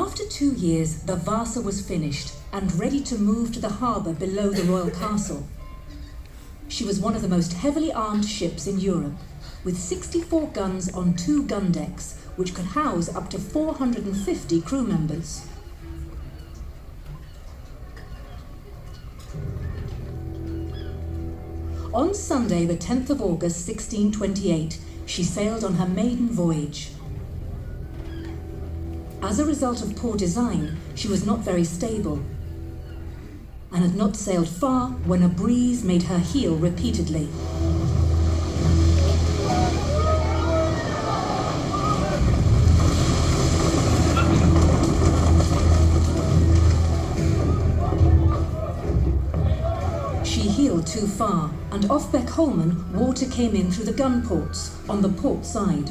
After 2 years, the Vasa was finished and ready to move to the harbour below the royal castle. She was one of the most heavily armed ships in Europe, with 64 guns on 2 gun decks, which could house up to 450 crew members. On Sunday, the 10th of August, 1628, she sailed on her maiden voyage. As a result of poor design, she was not very stable and had not sailed far when a breeze made her heel repeatedly. She heeled too far, and off Beckholmen, water came in through the gun ports on the port side.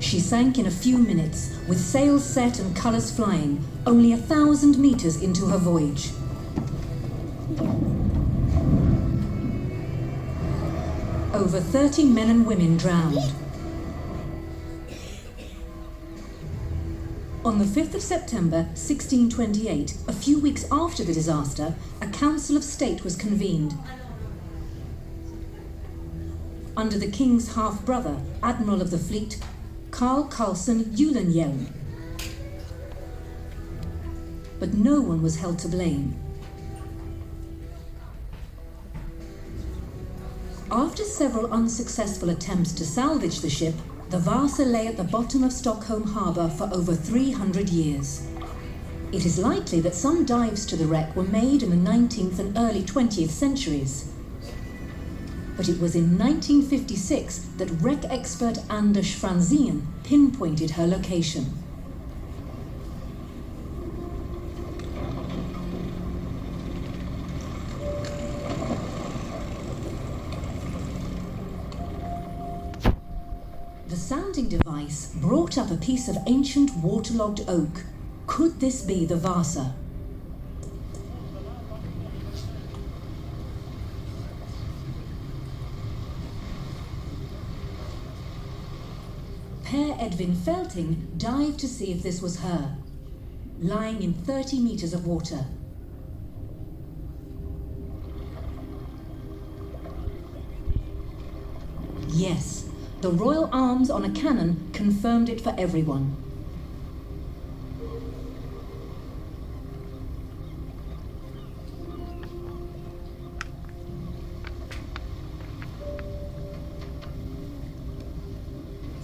She sank in a few minutes, with sails set and colours flying, only 1,000 metres into her voyage. Over 30 men and women drowned. On the 5th of September, 1628, a few weeks after the disaster, a Council of State was convened. Under the King's half-brother, Admiral of the Fleet, Carl Carlson Julenhjelm. But no one was held to blame. After several unsuccessful attempts to salvage the ship, the Vasa lay at the bottom of Stockholm harbour for over 300 years. It is likely that some dives to the wreck were made in the 19th and early 20th centuries. But it was in 1956 that wreck expert Anders Franzén pinpointed her location. The sounding device brought up a piece of ancient waterlogged oak. Could this be the Vasa? Per Edvin Felting dived to see if this was her, lying in 30 meters of water. Yes, the royal arms on a cannon confirmed it for everyone.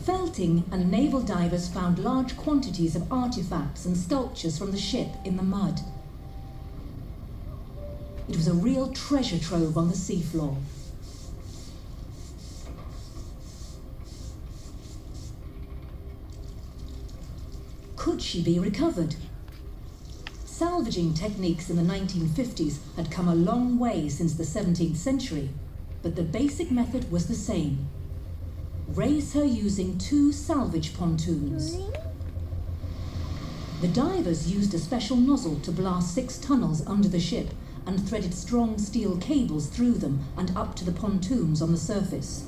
Felting and naval divers found large quantities of artifacts and sculptures from the ship in the mud. It was a real treasure trove on the seafloor. Could she be recovered? Salvaging techniques in the 1950s had come a long way since the 17th century, but the basic method was the same. Raise her using 2 salvage pontoons. The divers used a special nozzle to blast 6 tunnels under the ship and threaded strong steel cables through them and up to the pontoons on the surface.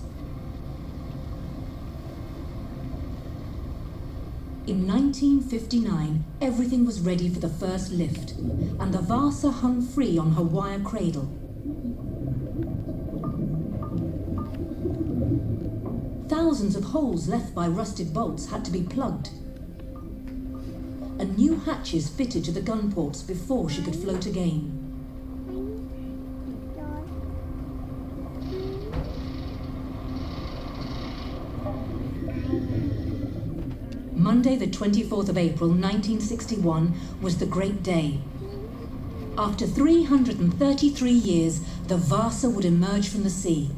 In 1959, everything was ready for the first lift, and the Vasa hung free on her wire cradle. Thousands of holes left by rusted bolts had to be plugged, and new hatches fitted to the gun ports before she could float again. Monday, the 24th of April, 1961, was the great day. After 333 years, the Vasa would emerge from the sea.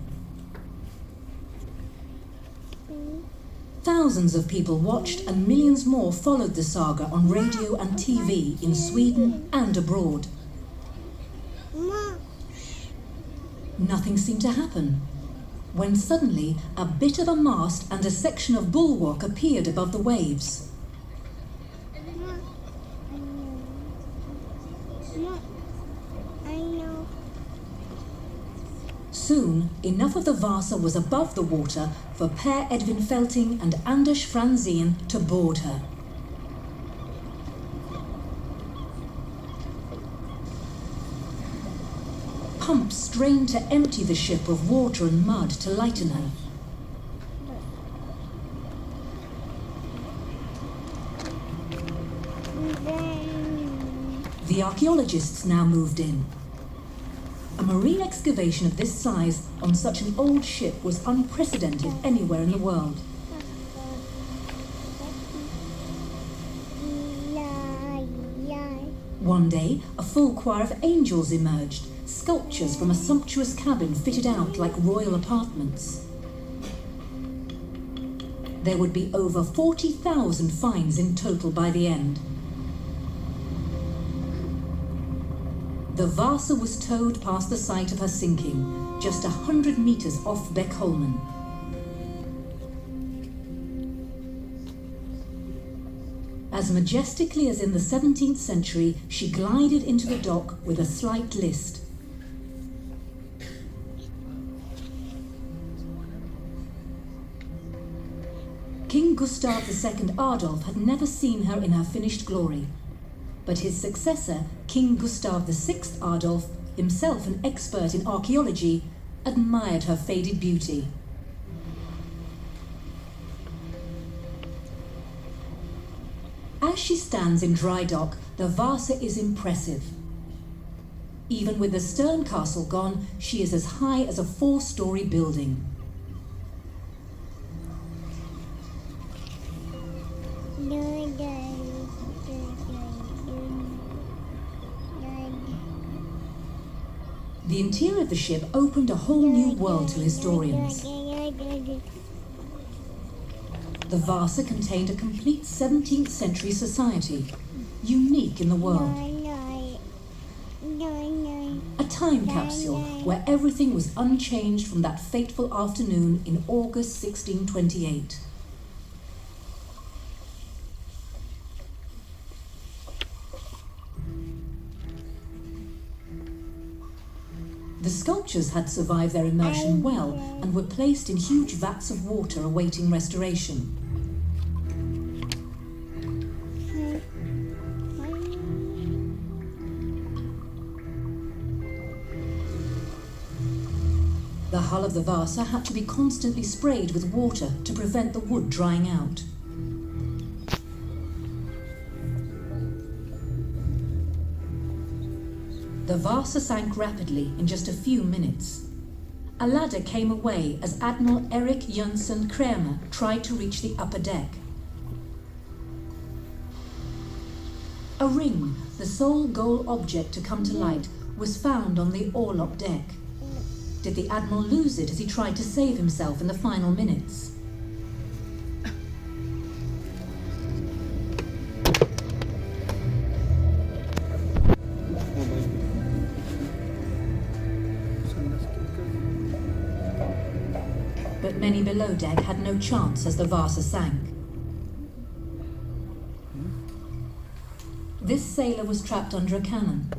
Thousands of people watched and millions more followed the saga on radio and TV in Sweden and abroad. Nothing seemed to happen, when suddenly a bit of a mast and a section of bulwark appeared above the waves. Soon, enough of the Vasa was above the water for Per Edvin Felting and Anders Franzén to board her. Pumps strained to empty the ship of water and mud to lighten her. The archaeologists now moved in. A marine excavation of this size on such an old ship was unprecedented anywhere in the world. One day, a full choir of angels emerged, sculptures from a sumptuous cabin fitted out like royal apartments. There would be over 40,000 finds in total by the end. The Vasa was towed past the site of her sinking, just 100 meters off Beckholmen. As majestically as in the 17th century, she glided into the dock with a slight list. King Gustav II Adolf had never seen her in her finished glory. But his successor, King Gustav VI Adolf, himself an expert in archaeology, admired her faded beauty. As she stands in dry dock, the Vasa is impressive. Even with the stern castle gone, she is as high as a 4-story building. The interior of the ship opened a whole new world to historians. The Vasa contained a complete 17th century society, unique in the world. A time capsule where everything was unchanged from that fateful afternoon in August 1628. The sculptures had survived their immersion well and were placed in huge vats of water awaiting restoration. The hull of the Vasa had to be constantly sprayed with water to prevent the wood drying out. The Vasa sank rapidly in just a few minutes. A ladder came away as Admiral Erik Jönsson Kramer tried to reach the upper deck. A ring, the sole goal object to come to light, was found on the orlop deck. Did the Admiral lose it as he tried to save himself in the final minutes? But many below deck had no chance as the Vasa sank. This sailor was trapped under a cannon.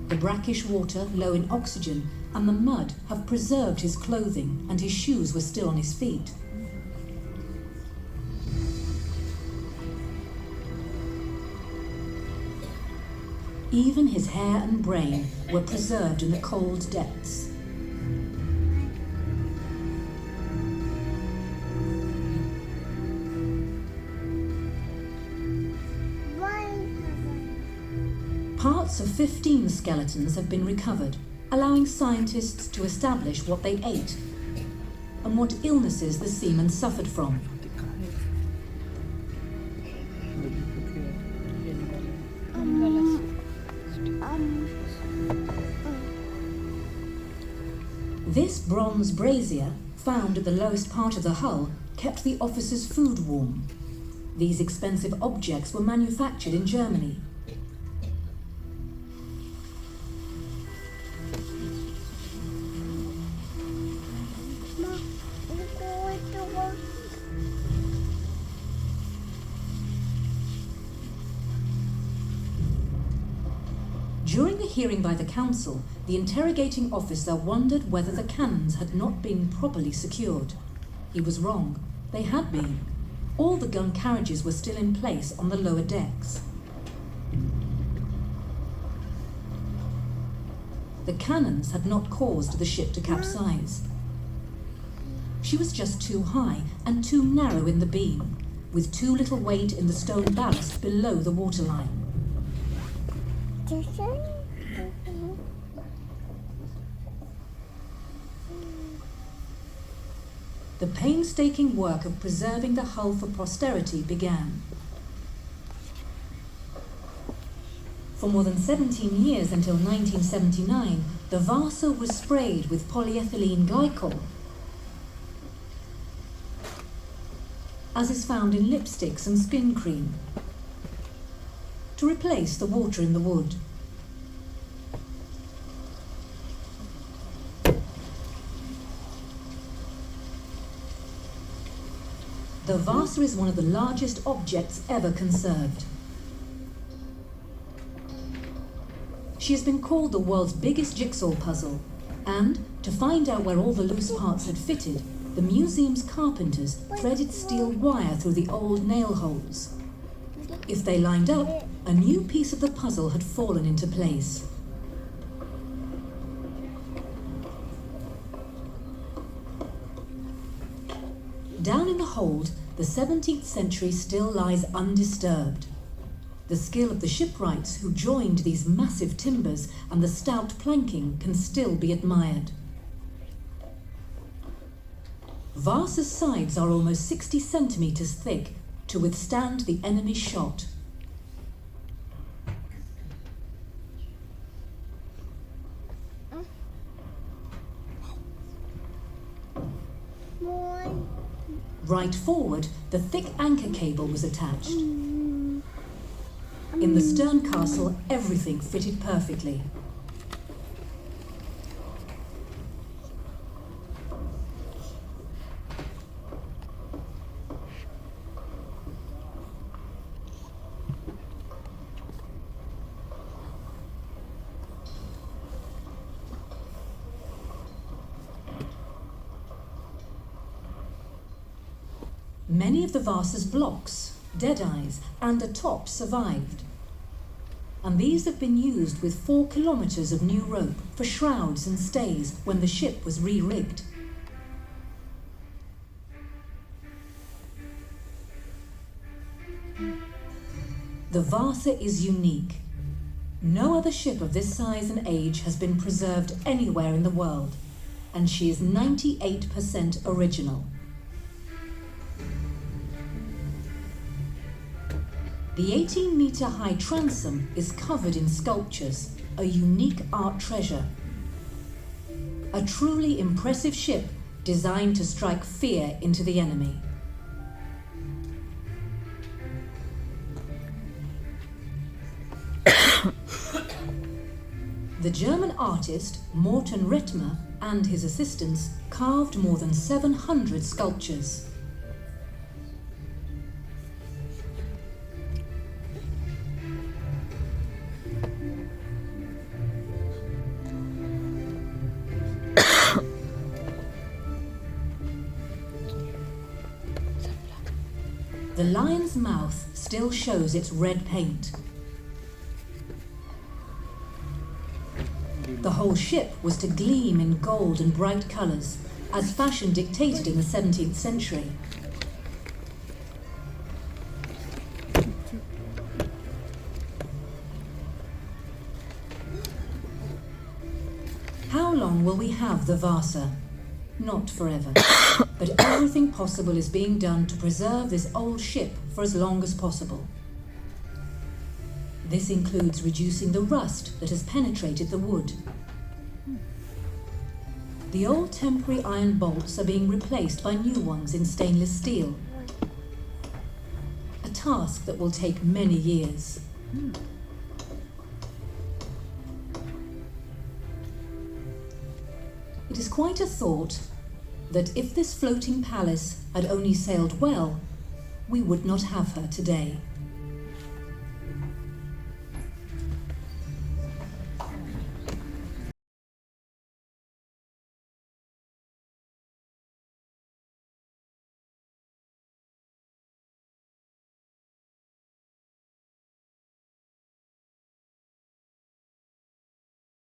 The brackish water, low in oxygen, and the mud have preserved his clothing, and his shoes were still on his feet. Even his hair and brain were preserved in the cold depths. Parts of 15 skeletons have been recovered, allowing scientists to establish what they ate and what illnesses the seamen suffered from. This bronze brazier, found at the lowest part of the hull, kept the officers' food warm. These expensive objects were manufactured in Germany. During the hearing by the council, the interrogating officer wondered whether the cannons had not been properly secured. He was wrong. They had been. All the gun carriages were still in place on the lower decks. The cannons had not caused the ship to capsize. She was just too high and too narrow in the beam, with too little weight in the stone ballast below the waterline. The painstaking work of preserving the hull for posterity began. For more than 17 years until 1979, the Vasa was sprayed with polyethylene glycol, as is found in lipsticks and skin cream, to replace the water in the wood. The Vasa is one of the largest objects ever conserved. She has been called the world's biggest jigsaw puzzle, and to find out where all the loose parts had fitted, the museum's carpenters threaded steel wire through the old nail holes. If they lined up, a new piece of the puzzle had fallen into place. Down in the hold, the 17th century still lies undisturbed. The skill of the shipwrights who joined these massive timbers and the stout planking can still be admired. Vasa's sides are almost 60 centimeters thick to withstand the enemy's shot. Right forward, the thick anchor cable was attached. In the stern castle, everything fitted perfectly. Many of the Vasa's blocks, deadeyes, and the top survived. And these have been used with 4 kilometers of new rope for shrouds and stays when the ship was re-rigged. The Vasa is unique. No other ship of this size and age has been preserved anywhere in the world, and she is 98% original. The 18-meter high transom is covered in sculptures, a unique art treasure. A truly impressive ship designed to strike fear into the enemy. The German artist Morten Rettmer and his assistants carved more than 700 sculptures. The lion's mouth still shows its red paint. The whole ship was to gleam in gold and bright colours, as fashion dictated in the 17th century. How long will we have the Vasa? Not forever. But everything possible is being done to preserve this old ship for as long as possible. This includes reducing the rust that has penetrated the wood. The old temporary iron bolts are being replaced by new ones in stainless steel. A task that will take many years. It is quite a thought that if this floating palace had only sailed well, we would not have her today.